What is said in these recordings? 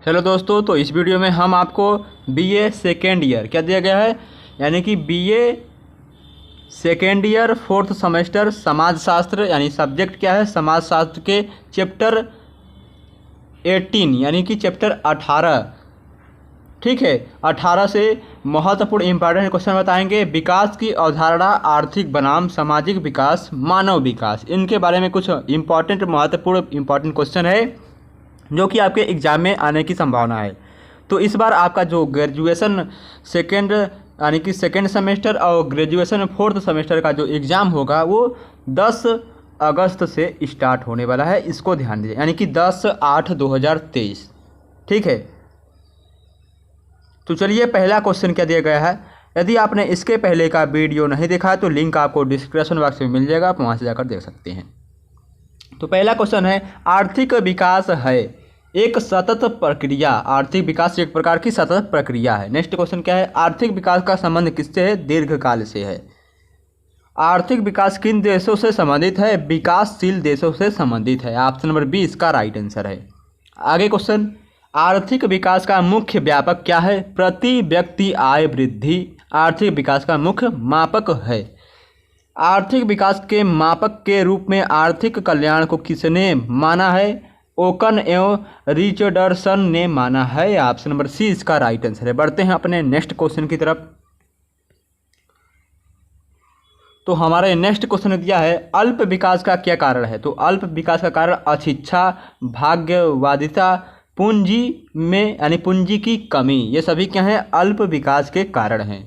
Hello दोस्तों, तो इस वीडियो में हम आपको बीए सेकेंड ईयर क्या दिया गया है, यानी कि BA second year fourth semester समाजशास्त्र, यानी सब्जेक्ट क्या है समाजशास्त्र के चैप्टर 18 यानी कि चैप्टर 18। ठीक है, 18 से महत्वपूर्ण इंपॉर्टेंट क्वेश्चन बताएंगे। विकास की अवधारणा, आर्थिक बनाम सामाजिक विकास, मानव विकास, इनके बारे में कुछ महत्वपूर्ण इंपॉर्टेंट क्वेश्चन है जो कि आपके एग्ज़ाम में आने की संभावना है। तो इस बार आपका जो ग्रेजुएशन सेकेंड यानी कि सेकेंड सेमेस्टर और ग्रेजुएशन फोर्थ सेमेस्टर का जो एग्ज़ाम होगा वो 10 अगस्त से स्टार्ट होने वाला है, इसको ध्यान दीजिए, यानी कि 10/8/2023। ठीक है, तो चलिए पहला क्वेश्चन क्या दिया गया है। यदि आपने इसके पहले का वीडियो नहीं देखा है तो लिंक आपको डिस्क्रिप्शन बॉक्स में मिल जाएगा, आप वहाँ से जाकर देख सकते हैं। तो पहला क्वेश्चन है, आर्थिक विकास है एक सतत प्रक्रिया। आर्थिक विकास एक प्रकार की सतत प्रक्रिया है। नेक्स्ट क्वेश्चन क्या है, आर्थिक विकास का संबंध किससे है, दीर्घकाल से है। आर्थिक विकास किन देशों से संबंधित है, विकासशील देशों से संबंधित है। ऑप्शन नंबर बी इसका राइट आंसर है। आगे क्वेश्चन, आर्थिक विकास का मुख्य व्यापक क्या है, प्रति व्यक्ति आय वृद्धि आर्थिक विकास का मुख्य मापक है। आर्थिक विकास के मापक के रूप में आर्थिक कल्याण को किसने माना है, ओकन एवं रिचर्डसन ने माना है। ऑप्शन नंबर सी इसका राइट आंसर है। बढ़ते हैं अपने नेक्स्ट क्वेश्चन की तरफ। तो हमारे नेक्स्ट क्वेश्चन दिया है, अल्प विकास का क्या कारण है। तो अल्प विकास का कारण अशिक्षा, भाग्यवादिता, पूंजी में यानी पूंजी की कमी, ये सभी क्या हैं, अल्प विकास के कारण हैं।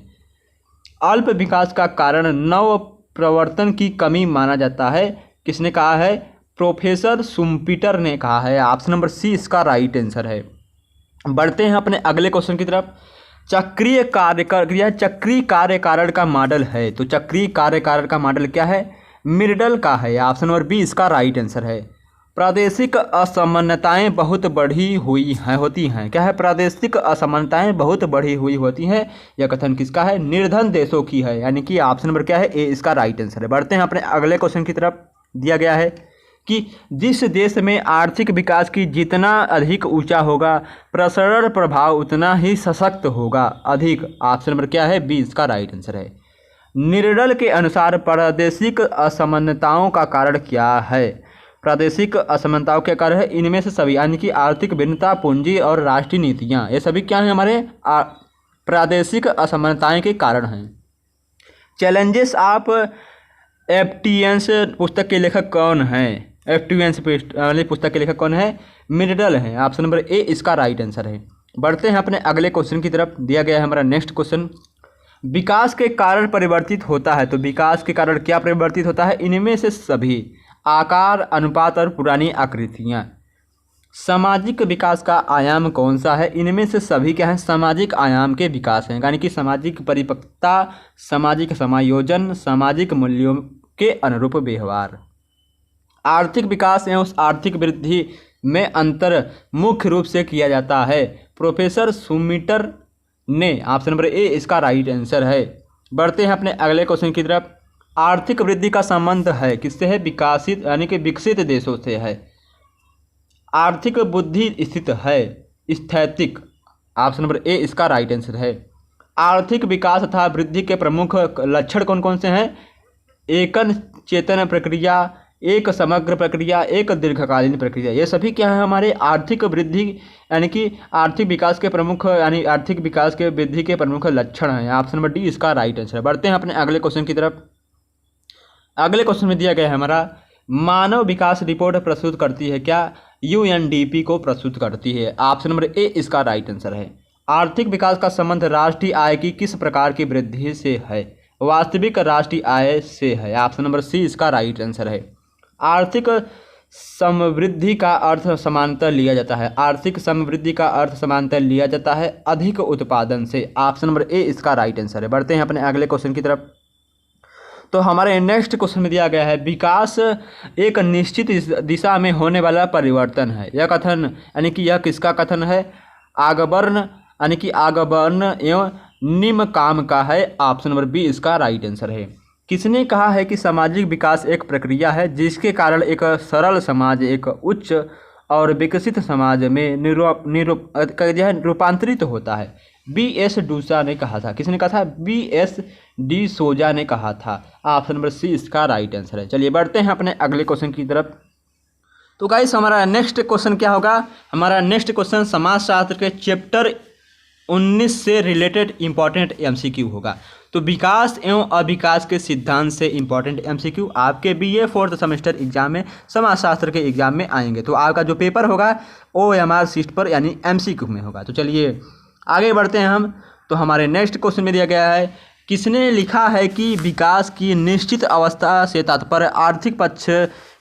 अल्प विकास का कारण नव प्रवर्तन की कमी माना जाता है। किसने कहा है, प्रोफेसर शुम्पीटर ने कहा है। ऑप्शन नंबर सी इसका राइट आंसर है। बढ़ते हैं अपने अगले क्वेश्चन की तरफ। चक्रीय कार्य कारण का मॉडल है। तो चक्रीय कार्य कारण का मॉडल क्या है, मिर्डल का है। ऑप्शन नंबर बी इसका राइट आंसर है। प्रादेशिक असमानताएं बहुत बढ़ी हुई हैं होती हैं। क्या है, प्रादेशिक असमानताएं बहुत बढ़ी हुई होती हैं। यह कथन किसका है, निर्धन देशों की है, यानी कि ऑप्शन नंबर क्या है, ए इसका राइट आंसर है। बढ़ते हैं अपने अगले क्वेश्चन की तरफ। दिया गया है कि जिस देश में आर्थिक विकास की जितना अधिक ऊंचा होगा प्रसरण प्रभाव उतना ही सशक्त होगा अधिक। ऑप्शन नंबर क्या है, बी इसका राइट आंसर है। निर्डल के अनुसार प्रादेशिक असमानताओं का कारण क्या है। प्रादेशिक असमानताओं के कारण है इनमें से सभी, यानी कि आर्थिक भिन्नता, पूंजी और राष्ट्रीय नीतियाँ, ये सभी क्या हैं, हमारे प्रादेशिक असमानताएं के कारण हैं। चैलेंजेस ऑफ एप्टियंस पुस्तक के लेखक कौन हैं। एप्टियंस वाली पुस्तक के लेखक कौन है, मिर्डल है। ऑप्शन नंबर ए इसका राइट आंसर है। बढ़ते हैं अपने अगले क्वेश्चन की तरफ। दिया गया है हमारा नेक्स्ट क्वेश्चन, विकास के कारण परिवर्तित होता है। तो विकास के कारण क्या परिवर्तित होता है, इनमें से सभी, आकार, अनुपात और पुरानी आकृतियाँ। सामाजिक विकास का आयाम कौन सा है, इनमें से सभी क्या है, सामाजिक आयाम के विकास हैं, यानी कि सामाजिक परिपक्वता, सामाजिक समायोजन, सामाजिक मूल्यों के अनुरूप व्यवहार। आर्थिक विकास एवं आर्थिक वृद्धि में अंतर मुख्य रूप से किया जाता है। प्रोफेसर शुम्पीटर ने, ऑप्शन नंबर ए इसका राइट आंसर है। बढ़ते हैं अपने अगले क्वेश्चन की तरफ। आर्थिक वृद्धि का संबंध है किससे है, विकासित यानी कि विकसित देशों से है। आर्थिक बुद्धि स्थित है, स्थैतिक। ऑप्शन नंबर ए इसका राइट आंसर है। आर्थिक विकास तथा वृद्धि के प्रमुख लक्षण कौन कौन से हैं, एक चेतन प्रक्रिया, एक समग्र प्रक्रिया, एक दीर्घकालीन प्रक्रिया, ये सभी क्या है, हमारे आर्थिक वृद्धि यानी कि आर्थिक विकास के प्रमुख यानी आर्थिक विकास के वृद्धि के प्रमुख लक्षण हैं। ऑप्शन नंबर डी इसका राइट आंसर है। बढ़ते हैं अपने अगले क्वेश्चन की तरफ। अगले क्वेश्चन में दिया गया है हमारा, मानव विकास रिपोर्ट प्रस्तुत करती है क्या, यूएनडीपी को प्रस्तुत करती है। ऑप्शन नंबर ए इसका राइट आंसर है। आर्थिक विकास का संबंध राष्ट्रीय आय की किस प्रकार की वृद्धि से है, वास्तविक राष्ट्रीय आय से है। ऑप्शन नंबर सी इसका राइट आंसर है। आर्थिक समृद्धि का अर्थ समांतर लिया जाता है। आर्थिक समृद्धि का अर्थ समांतर लिया जाता है अधिक उत्पादन से। ऑप्शन नंबर ए इसका राइट आंसर है। बढ़ते हैं अपने अगले क्वेश्चन की तरफ। तो हमारे नेक्स्ट क्वेश्चन में दिया गया है, विकास एक निश्चित दिशा में होने वाला परिवर्तन है। यह कथन यानी कि यह किसका कथन है, आगबर्न यानी कि आगबर्न एवं निम्न काम का है। ऑप्शन नंबर बी इसका राइट आंसर है। किसने कहा है कि सामाजिक विकास एक प्रक्रिया है जिसके कारण एक सरल समाज एक उच्च और विकसित समाज में रूपांतरित होता है। B.S. डूसा ने कहा था। किसने कहा था? B.S. डिसोजा ने कहा था। ऑप्शन नंबर सी इसका राइट आंसर है। चलिए बढ़ते हैं अपने अगले क्वेश्चन की तरफ। तो गाइस हमारा नेक्स्ट क्वेश्चन क्या होगा? हमारा नेक्स्ट क्वेश्चन समाजशास्त्र के चैप्टर 19 से रिलेटेड इंपॉर्टेंट MCQ होगा। तो विकास एवं अविकास के सिद्धांत से इंपॉर्टेंट MCQ आपके BA 4th सेमेस्टर एग्जाम में, समाजशास्त्र के एग्जाम में आएंगे। तो आपका जो पेपर होगा OMR शीट पर यानी MCQ में होगा। तो चलिए आगे बढ़ते हैं हम। तो हमारे नेक्स्ट क्वेश्चन में दिया गया है, किसने लिखा है कि विकास की निश्चित अवस्था से तात्पर्य आर्थिक पक्ष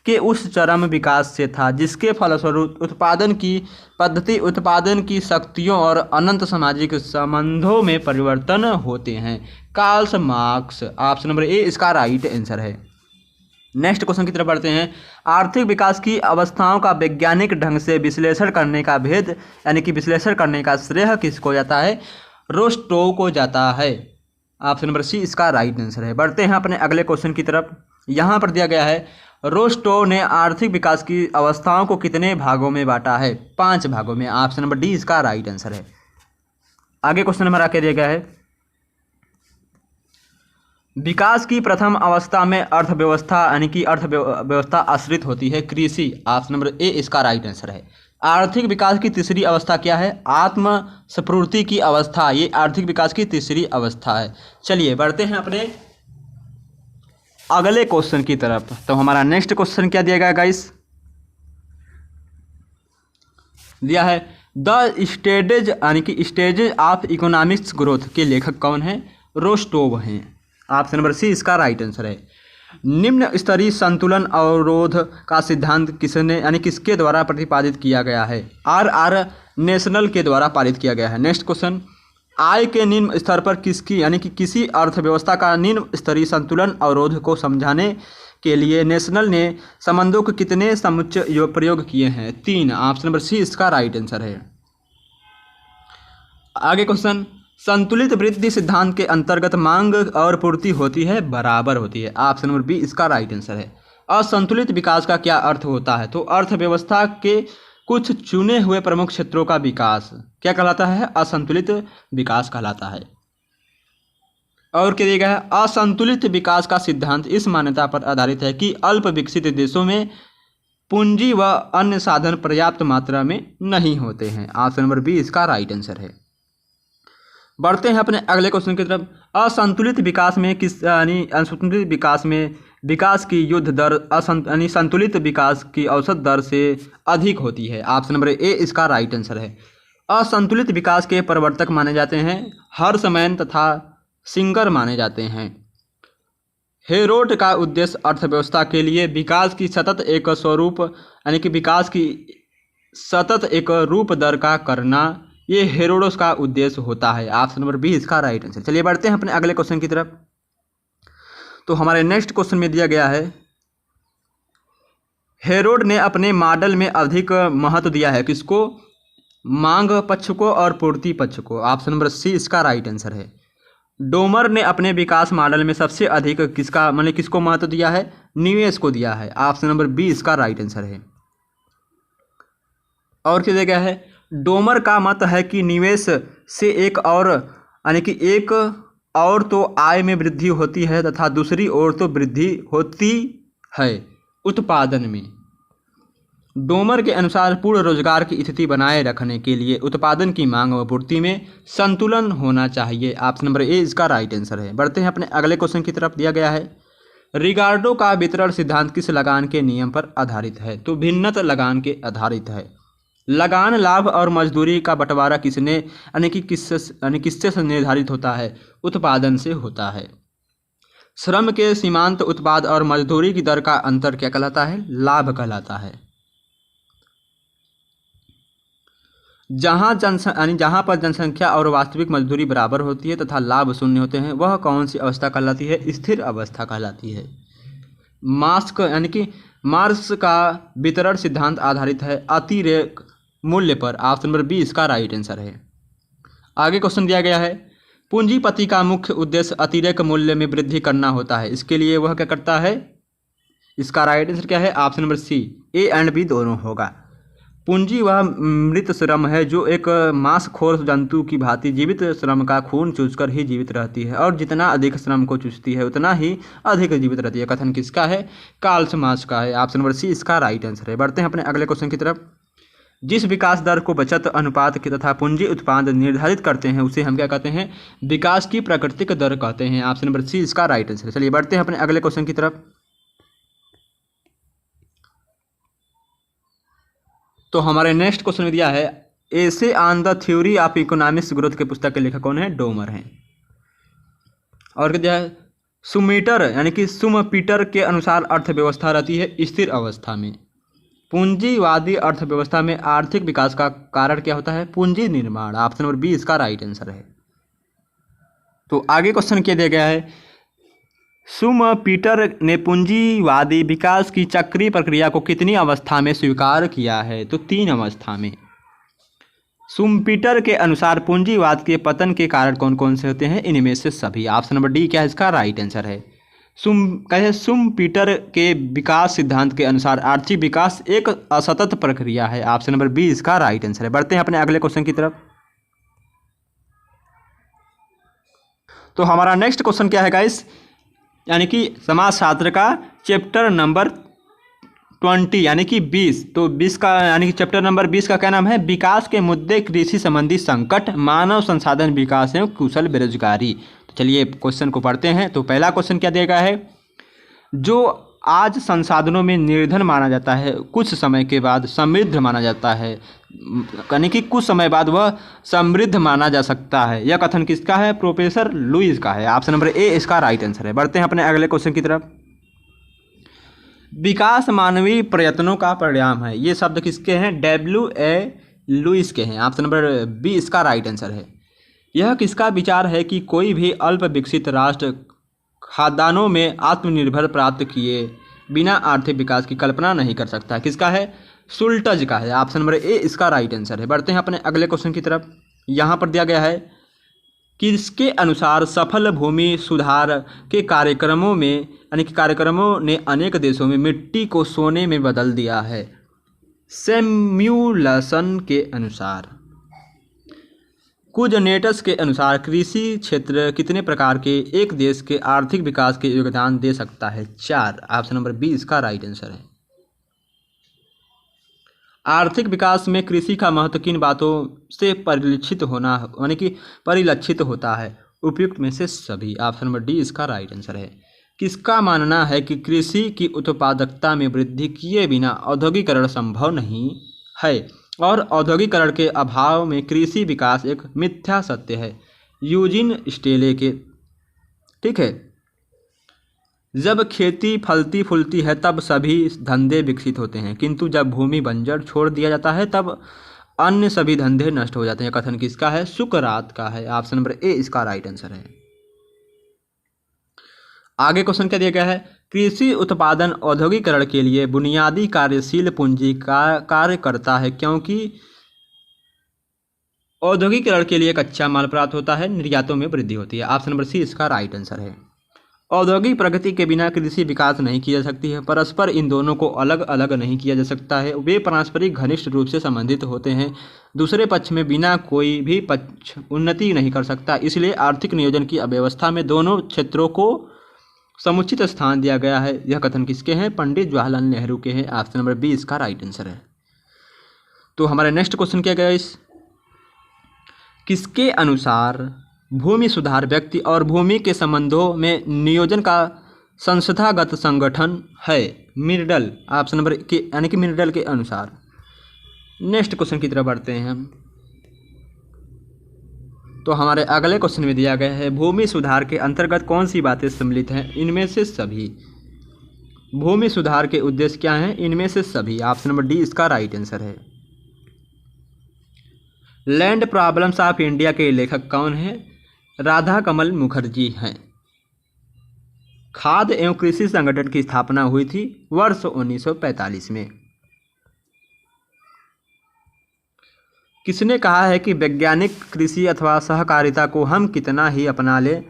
के उस चरम विकास से था जिसके फलस्वरूप उत्पादन की पद्धति, उत्पादन की शक्तियों और अनंत सामाजिक संबंधों में परिवर्तन होते हैं? Karl Marx. Option number A इसका राइट आंसर है। नेक्स्ट क्वेश्चन की तरफ बढ़ते हैं। आर्थिक विकास की अवस्थाओं का वैज्ञानिक ढंग से विश्लेषण करने का भेद यानी कि विश्लेषण करने का श्रेय किसको जाता है? रोस्टोव को जाता है। ऑप्शन नंबर सी इसका राइट आंसर है। बढ़ते हैं अपने अगले क्वेश्चन की तरफ। यहाँ पर दिया गया है, रोस्टोव ने आर्थिक विकास की अवस्थाओं को कितने भागों में बांटा है? 5 भागों में। ऑप्शन नंबर डी इसका राइट आंसर है। आगे क्वेश्चन नंबर आके दिया गया है, विकास की प्रथम अवस्था में अर्थव्यवस्था यानी कि अर्थव्यवस्था आश्रित होती है कृषि। ऑप्शन नंबर ए इसका राइट आंसर है। आर्थिक विकास की तीसरी अवस्था क्या है? आत्म संपूर्ति की अवस्था। ये आर्थिक विकास की तीसरी अवस्था है। चलिए बढ़ते हैं अपने अगले क्वेश्चन की तरफ। तो हमारा नेक्स्ट क्वेश्चन क्या दिया गया गाइस? दिया है, द स्टेजेज यानी कि स्टेजेज ऑफ इकोनॉमिक्स ग्रोथ के लेखक कौन है? रोस्टोव हैं। ऑप्शन नंबर सी इसका राइट आंसर है। निम्न स्तरीय संतुलन अवरोध का सिद्धांत किसने यानी किसके द्वारा प्रतिपादित किया गया है? R नेशनल के द्वारा पारित किया गया है। नेक्स्ट क्वेश्चन, आय के निम्न स्तर पर किसकी यानी कि किसी अर्थव्यवस्था का निम्न स्तरीय संतुलन अवरोध को समझाने के लिए नेशनल ने संबंधों के कितने समुच्चय प्रयोग किए हैं? 3। ऑप्शन नंबर सी इसका राइट आंसर है। आगे क्वेश्चन, संतुलित वृद्धि सिद्धांत के अंतर्गत मांग और पूर्ति होती है बराबर होती है। ऑप्शन नंबर बी इसका राइट आंसर है। असंतुलित विकास का क्या अर्थ होता है? तो अर्थव्यवस्था के कुछ चुने हुए प्रमुख क्षेत्रों का विकास क्या कहलाता है? असंतुलित विकास कहलाता है। और क्या दिया गया है? असंतुलित विकास का सिद्धांत इस मान्यता पर आधारित है कि अल्प विकसित देशों में पूंजी व अन्य साधन पर्याप्त मात्रा में नहीं होते हैं। ऑप्शन नंबर बी इसका राइट आंसर है। बढ़ते हैं अपने अगले क्वेश्चन की तरफ। असंतुलित विकास में असंतुलित विकास में विकास की युद्ध दर यानी संतुलित विकास की औसत दर से अधिक होती है। ऑप्शन नंबर ए इसका राइट आंसर है। असंतुलित विकास के प्रवर्तक माने जाते हैं हर्समैन तथा सिंगर माने जाते हैं। हेरोल्ड का उद्देश्य अर्थव्यवस्था के लिए विकास की सतत एक स्वरूप यानी कि विकास की सतत एक रूप दर का करना, ये हेरोडोस का उद्देश्य होता है। ऑप्शन नंबर बी इसका राइट आंसर। चलिए बढ़ते हैं अपने अगले क्वेश्चन की तरफ। तो हमारे नेक्स्ट क्वेश्चन में दिया गया है, हेरोड ने अपने मॉडल में अधिक महत्व दिया है किसको? मांग पक्ष को और पूर्ति पक्ष को। ऑप्शन नंबर सी इसका राइट आंसर है। डोमर ने अपने विकास मॉडल में सबसे अधिक किसको महत्व दिया है? निवेश को दिया है। ऑप्शन नंबर बी इसका राइट आंसर है। और क्या दिया गया है? डोमर का मत है कि निवेश से एक और तो आय में वृद्धि होती है तथा दूसरी ओर तो वृद्धि होती है उत्पादन में। डोमर के अनुसार पूर्ण रोजगार की स्थिति बनाए रखने के लिए उत्पादन की मांग व पूर्ति में संतुलन होना चाहिए। ऑप्शन नंबर ए इसका राइट आंसर है। बढ़ते हैं अपने अगले क्वेश्चन की तरफ। दिया गया है, रिगार्डो का वितरण सिद्धांत किस लगान के नियम पर आधारित है? तो भिन्नत लगान के आधारित है। लगान लाभ और मजदूरी का बंटवारा किससे निर्धारित होता है? उत्पादन से होता है। श्रम के सीमांत उत्पाद और मजदूरी की दर का अंतर क्या कहलाता है? लाभ कहलाता है। जहाँ पर जनसंख्या और वास्तविक मजदूरी बराबर होती है तथा लाभ शून्य होते हैं, वह कौन सी अवस्था कहलाती है? स्थिर अवस्था कहलाती है। मार्क्स का वितरण सिद्धांत आधारित है अतिरेक मूल्य पर। ऑप्शन नंबर बी इसका राइट आंसर है। आगे क्वेश्चन दिया गया है, पूंजीपति का मुख्य उद्देश्य अतिरेक मूल्य में वृद्धि करना होता है, इसके लिए वह क्या करता है? इसका राइट आंसर क्या है? Option number C, A and B दोनों होगा। पूंजी वह मृत श्रम है जो एक मांसखोर जंतु की भांति जीवित श्रम का खून चूसकर ही जीवित रहती है, और जितना अधिक श्रम को चूसती है उतना ही अधिक जीवित रहती है। कथन किसका है? कार्ल मार्क्स का है। ऑप्शन नंबर सी इसका राइट आंसर है। बढ़ते हैं अपने अगले क्वेश्चन की तरफ। जिस विकास दर को बचत अनुपात के तथा पूंजी उत्पाद निर्धारित करते हैं उसे हम क्या कहते हैं? विकास की प्राकृतिक दर कहते हैं। ऑप्शन नंबर सी इसका राइट आंसर है। चलिए बढ़ते हैं अपने अगले क्वेश्चन की तरफ। तो हमारे नेक्स्ट क्वेश्चन में दिया है essay on the theory of economics growth के पुस्तक के लेखक कौन है? डोमर हैं। और क्या दिया है? सुमीटर यानी कि सुमपीटर के अनुसार अर्थव्यवस्था रहती है स्थिर अवस्था में। पूंजीवादी अर्थव्यवस्था में आर्थिक विकास का कारण क्या होता है? पूंजी निर्माण। ऑप्शन नंबर बी इसका राइट आंसर है। तो आगे क्वेश्चन क्या दिया गया है? सुमपीटर ने पूंजीवादी विकास की चक्रीय प्रक्रिया को कितनी अवस्था में स्वीकार किया है? तो 3 अवस्था में। सुमपीटर के अनुसार पूंजीवाद के पतन के कारण कौन कौन से होते हैं? इनमें से सभी। ऑप्शन नंबर डी क्या है इसका राइट आंसर है। सुमपीटर के विकास सिद्धांत के अनुसार आर्थिक विकास एक असतत प्रक्रिया है। ऑप्शन नंबर बी इसका राइट आंसर है। बढ़ते हैं अपने अगले क्वेश्चन की तरफ। तो हमारा नेक्स्ट क्वेश्चन क्या है गाइस? यानी कि समाजशास्त्र का चैप्टर नंबर 20 यानी कि 20। तो 20 का यानी कि चैप्टर नंबर 20 का क्या नाम है? विकास के मुद्दे, कृषि संबंधी संकट, मानव संसाधन विकास एवं कुशल बेरोजगारी। तो चलिए क्वेश्चन को पढ़ते हैं। तो पहला क्वेश्चन क्या दिया गया है? जो आज संसाधनों में निर्धन माना जाता है कुछ समय के बाद समृद्ध माना जाता है, यानी कि कुछ समय बाद वह समृद्ध माना जा सकता है। यह कथन किसका है? प्रोफेसर लुईस का है। ऑप्शन नंबर ए इसका राइट आंसर है। बढ़ते हैं अपने अगले क्वेश्चन की तरफ। विकास मानवीय प्रयत्नों का परिणाम है। ये शब्द किसके हैं? W.A. लुईस के हैं। ऑप्शन नंबर बी इसका राइट आंसर है। यह किसका विचार है कि कोई भी अल्प विकसित राष्ट्र खाद्यान्नों में आत्मनिर्भर प्राप्त किए बिना आर्थिक विकास की कल्पना नहीं कर सकता? किसका है? शुल्टज का है। ऑप्शन नंबर ए इसका राइट आंसर है। बढ़ते हैं अपने अगले क्वेश्चन की तरफ। यहाँ पर दिया गया है किसके अनुसार सफल भूमि सुधार के कार्यक्रमों में यानी कि कार्यक्रमों ने अनेक देशों में मिट्टी को सोने में बदल दिया है? सैम्युएल्सन के अनुसार। कुजनेटस के अनुसार कृषि क्षेत्र कितने प्रकार के एक देश के आर्थिक विकास के योगदान दे सकता है? 4। ऑप्शन नंबर बी इसका राइट आंसर है। आर्थिक विकास में कृषि का महत्व किन बातों से परिलक्षित होना यानी कि परिलक्षित होता है? उपयुक्त में से सभी। ऑप्शन नंबर डी इसका राइट आंसर है। किसका मानना है कि कृषि की उत्पादकता में वृद्धि किए बिना औद्योगिकरण संभव नहीं है और औद्योगिकरण के अभाव में कृषि विकास एक मिथ्या सत्य है? यूजिन स्टेले के। ठीक है। जब खेती फलती फूलती है तब सभी धंधे विकसित होते हैं, किंतु जब भूमि बंजर छोड़ दिया जाता है तब अन्य सभी धंधे नष्ट हो जाते हैं। कथन किसका है? सुकरात का है। ऑप्शन नंबर ए इसका राइट आंसर है। आगे क्वेश्चन क्या दिया गया है? कृषि उत्पादन औद्योगिकरण के लिए बुनियादी कार्यशील पूंजी का कार्य करता है क्योंकि औद्योगिकरण के लिए कच्चा माल प्राप्त होता है, निर्यातों में वृद्धि होती है। ऑप्शन नंबर सी इसका राइट आंसर है। औद्योगिक प्रगति के बिना कृषि विकास नहीं की जा सकती है। परस्पर इन दोनों को अलग अलग नहीं किया जा सकता है, वे पारस्परिक घनिष्ठ रूप से संबंधित होते हैं। दूसरे पक्ष में बिना कोई भी पक्ष उन्नति नहीं कर सकता, इसलिए आर्थिक नियोजन की अव्यवस्था में दोनों क्षेत्रों को समुचित स्थान दिया गया है। यह कथन किसके हैं? पंडित जवाहरलाल नेहरू के हैं। ऑप्शन नंबर बी इसका राइट आंसर है। तो हमारे नेक्स्ट क्वेश्चन क्या गया? इस किसके अनुसार भूमि सुधार व्यक्ति और भूमि के संबंधों में नियोजन का संस्थागत संगठन है? मिर्डल। ऑप्शन नंबर के यानी कि मिर्डल के अनुसार। नेक्स्ट क्वेश्चन की तरफ बढ़ते हैं हम। तो हमारे अगले क्वेश्चन में दिया गया है भूमि सुधार के अंतर्गत कौन सी बातें सम्मिलित हैं? इनमें से सभी। भूमि सुधार के उद्देश्य क्या हैं? इनमें से सभी। ऑप्शन नंबर डी इसका राइट आंसर है। लैंड प्रॉब्लम्स ऑफ इंडिया के लेखक कौन हैं? राधा कमल मुखर्जी हैं। खाद्य एवं कृषि संगठन की स्थापना हुई थी वर्ष 1945 में। किसने कहा है कि वैज्ञानिक कृषि अथवा सहकारिता को हम कितना ही अपना लें,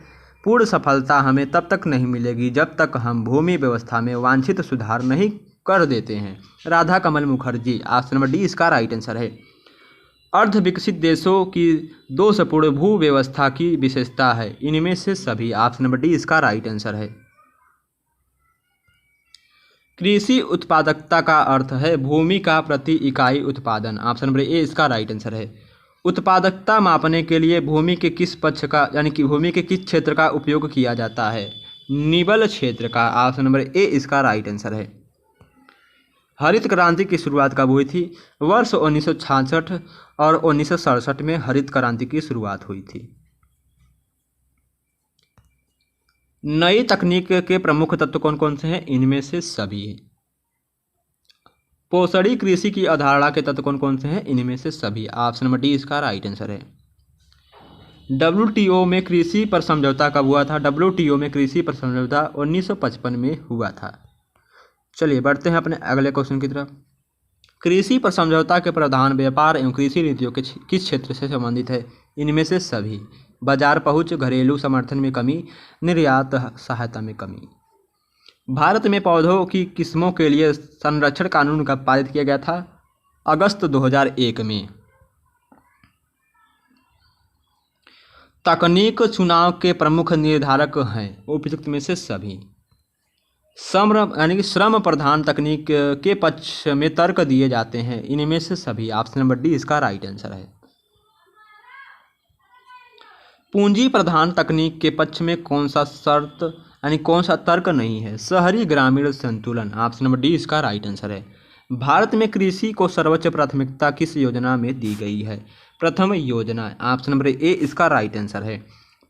पूर्ण सफलता हमें तब तक नहीं मिलेगी जब तक हम भूमि व्यवस्था में वांछित सुधार नहीं कर देते हैं। राधा कमल मुखर्जी, ऑप्शन नंबर डी इसका राइट आंसर है। अर्ध विकसित देशों की दोषपूर्ण भू व्यवस्था की विशेषता है, इनमें से सभी, ऑप्शन नंबर डी इसका राइट आंसर है। कृषि उत्पादकता का अर्थ है भूमि का प्रति इकाई उत्पादन, ऑप्शन नंबर ए इसका राइट आंसर है। उत्पादकता मापने के लिए भूमि के किस पक्ष का यानी कि भूमि के किस क्षेत्र का उपयोग किया जाता है? निबल क्षेत्र का, ऑप्शन नंबर ए इसका राइट आंसर है। हरित क्रांति की शुरुआत कब हुई थी? वर्ष 1966 और 1967 में हरित क्रांति की शुरुआत हुई थी। नई तकनीक के प्रमुख तत्व कौन कौन से हैं? इनमें से सभी। पोषणी कृषि की अवधारणा के तत्व कौन कौन से हैं? इनमें से सभी, ऑप्शन नंबर डी इसका राइट आंसर है। WTO में कृषि पर समझौता कब हुआ था? WTO में कृषि पर समझौता 1955 में हुआ था। चलिए बढ़ते हैं अपने अगले क्वेश्चन की तरफ। कृषि पर समझौता के प्रावधान व्यापार एवं कृषि नीतियों के किस क्षेत्र से संबंधित है? इनमें से सभी। बाजार पहुंच, घरेलू समर्थन में कमी, निर्यात सहायता में कमी। भारत में पौधों की किस्मों के लिए संरक्षण कानून कब पारित किया गया था? अगस्त 2001 में। तकनीक चुनाव के प्रमुख निर्धारक हैं, उपयुक्त में से सभी। श्रम यानी कि श्रम प्रधान तकनीक के पक्ष में तर्क दिए जाते हैं, इनमें से सभी, ऑप्शन नंबर डी इसका राइट आंसर है। पूंजी प्रधान तकनीक के पक्ष में कौन सा शर्त यानी कौन सा तर्क नहीं है? शहरी ग्रामीण संतुलन, ऑप्शन नंबर डी इसका राइट आंसर है। भारत में कृषि को सर्वोच्च प्राथमिकता किस योजना में दी गई है? प्रथम योजना, ऑप्शन नंबर ए इसका राइट आंसर है।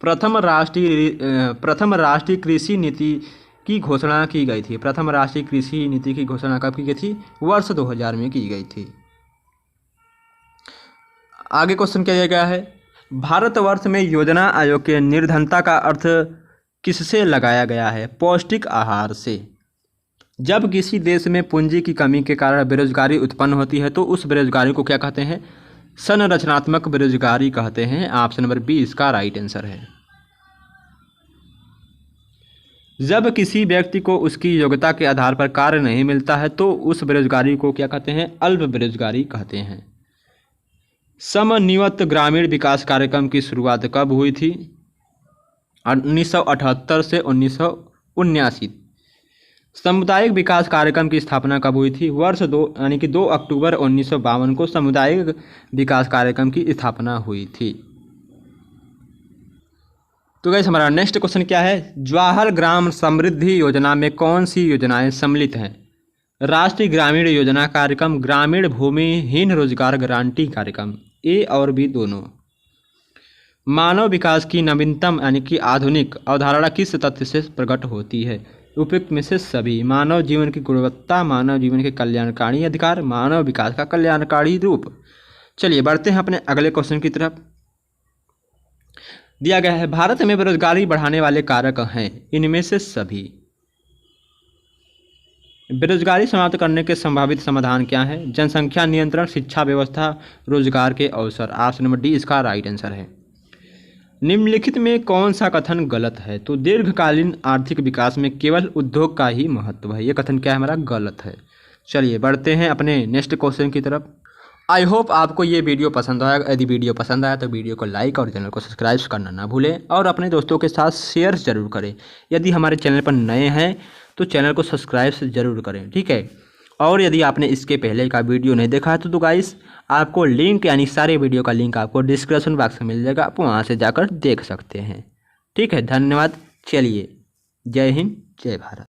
प्रथम राष्ट्रीय कृषि नीति की घोषणा की गई थी। प्रथम राष्ट्रीय कृषि नीति की घोषणा कब की गई थी? वर्ष 2000 में की गई थी। आगे क्वेश्चन क्या दिया गया है? भारतवर्ष में योजना आयोग के निर्धनता का अर्थ किससे लगाया गया है? पौष्टिक आहार से। जब किसी देश में पूंजी की कमी के कारण बेरोजगारी उत्पन्न होती है तो उस बेरोजगारी को क्या कहते हैं? संरचनात्मक बेरोजगारी कहते हैं, ऑप्शन नंबर बी इसका राइट आंसर है। जब किसी व्यक्ति को उसकी योग्यता के आधार पर कार्य नहीं मिलता है तो उस बेरोजगारी को क्या कहते हैं? अल्प बेरोजगारी कहते हैं। समन्वित ग्रामीण विकास कार्यक्रम की शुरुआत कब हुई थी? 1978 से 1979। सामुदायिक विकास कार्यक्रम की स्थापना कब हुई थी? वर्ष 2 अक्टूबर 1952 को सामुदायिक विकास कार्यक्रम की स्थापना हुई थी। तो गाइस हमारा नेक्स्ट क्वेश्चन क्या है? जवाहर ग्राम समृद्धि योजना में कौन सी योजनाएं सम्मिलित हैं? राष्ट्रीय ग्रामीण योजना कार्यक्रम, ग्रामीण भूमिहीन रोजगार गारंटी कार्यक्रम, ए और बी दोनों। मानव विकास की नवीनतम यानी कि आधुनिक अवधारणा किस तथ्य से प्रकट होती है? उपयुक्त में से सभी। मानव जीवन की गुणवत्ता, मानव जीवन के कल्याणकारी अधिकार, मानव विकास का कल्याणकारी रूप। चलिए बढ़ते हैं अपने अगले क्वेश्चन की तरफ। दिया गया है भारत में बेरोजगारी बढ़ाने वाले कारक हैं, इनमें से सभी। बेरोजगारी समाप्त करने के संभावित समाधान क्या हैं? जनसंख्या नियंत्रण, शिक्षा व्यवस्था, रोजगार के अवसर, ऑप्शन नंबर डी इसका राइट आंसर है। निम्नलिखित में कौन सा कथन गलत है? तो दीर्घकालीन आर्थिक विकास में केवल उद्योग का ही महत्व है, ये कथन क्या है हमारा? गलत है। चलिए बढ़ते हैं अपने नेक्स्ट क्वेश्चन की तरफ। आई होप आपको ये वीडियो पसंद आया। यदि वीडियो पसंद आया तो वीडियो को लाइक और चैनल को सब्सक्राइब करना ना भूलें और अपने दोस्तों के साथ शेयर ज़रूर करें। यदि हमारे चैनल पर नए हैं तो चैनल को सब्सक्राइब ज़रूर करें, ठीक है। और यदि आपने इसके पहले का वीडियो नहीं देखा है तो गाइस आपको लिंक यानी सारे वीडियो का लिंक आपको डिस्क्रिप्शन बॉक्स में मिल जाएगा, आप वहाँ से जाकर देख सकते हैं, ठीक है। धन्यवाद। चलिए, जय हिंद, जय भारत।